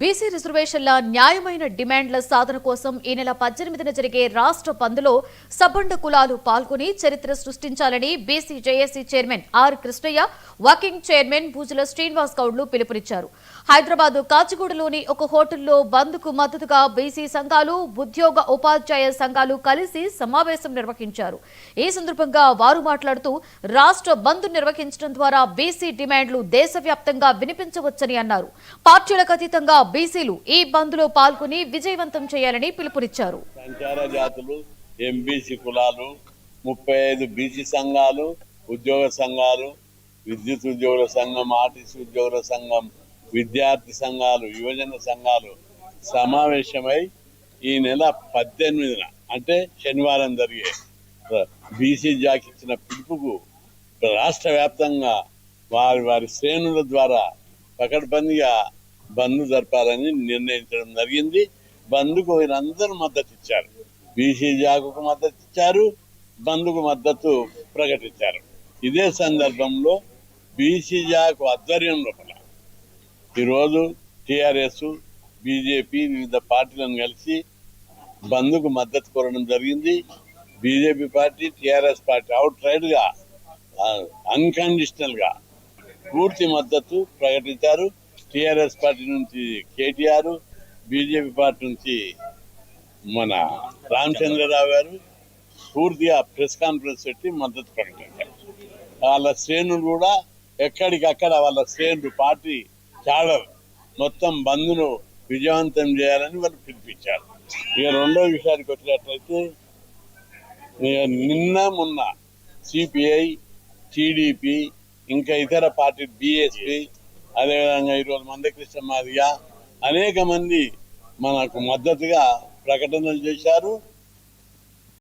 BC రిజర్వేషన్ల న్యాయమైన డిమాండ్ల సాధన కోసం ఈ నెల 18న జరిగే రాష్ట్ర బంద్లో సబ్బండ కులాలు పాల్గొని చరిత్ర సృష్టించాలని BC JAC chairman R Krishnaiah, working chairman Bhujala Srinivas గౌడ్లు పిలుపునిచ్చారు. హైదరాబాద్ కాచిగూడలోని ఒక హోటల్లో బంద్కు మద్దతుగా బీసీ సంఘాలు, ఉద్యోగ ఉపాధ్యాయ సంఘాలు కలిసి సమావేశం నిర్వహించారు. ఈ సందర్భంగా వారు మాట్లాడుతూ రాష్ట్ర బంద్ నిర్వహించడం ద్వారా బీసీ డిమాండ్లు దేశవ్యాప్తంగా వినిపించవచ్చని అన్నారు. పార్టీలకు అతీతంగా బీసీలు ఈ బంద్లో పాల్గొని విజయవంతం చేయాలని పిలుపునిచ్చారు. సంచార జాతులు, ఎంబీసీ కులాలు, 35 బీసీ సంఘాలు, ఉద్యోగ సంఘాలు, విద్యుత్ ఉద్యోగుల సంఘం, ఆర్టీసీ ఉద్యోగుల సంఘం, విద్యార్థి సంఘాలు, యువజన సంఘాలు సమావేశమై ఈ నెల 18న అంటే శనివారం జరిగే బీసీ జాకి ఇచ్చిన పిలుపుకు రాష్ట్ర వ్యాప్తంగా వారి శ్రేణుల ద్వారా పకడ్బందీగా బంద్ జరపాలని నిర్ణయించడం జరిగింది. బంద్కు వీరందరూ మద్దతు ఇచ్చారు. బీసీ జాగుకు మద్దతు ఇచ్చారు, బంద్కు మద్దతు ప్రకటించారు. ఇదే సందర్భంలో బీసీ జాగు ఆధ్వర్యం లోపల ఈరోజు టీఆర్ఎస్, బీజేపీ వివిధ పార్టీలను కలిసి బంద్కు మద్దతు కోరడం జరిగింది. BJP party, TRS party out right గా అన్కండిషనల్ గా పూర్తి మద్దతు ప్రకటించారు. టీఆర్ఎస్ పార్టీ నుంచి కేటీఆర్, బీజేపీ పార్టీ నుంచి మన రామచంద్రరావు గారు పూర్తిగా ప్రెస్ కాన్ఫరెన్స్ పెట్టి మద్దతు ప్రకటించారు. వాళ్ళ శ్రేణులు కూడా ఎక్కడికక్కడ వాళ్ళ శ్రేణులు పార్టీ చాడర్ మొత్తం బంద్ను విజయవంతం చేయాలని వాళ్ళు పిలిపించారు. ఇక రెండో విషయానికి వచ్చినట్లయితే నిన్న మొన్న సిపిఐ, టీడీపీ, ఇంకా ఇతర పార్టీ బీఎస్పీ, అదేవిధంగా ఈరోజు మందకృష్ణ మాదిగా అనేక మంది మనకు మద్దతుగా ప్రకటనలు చేశారు.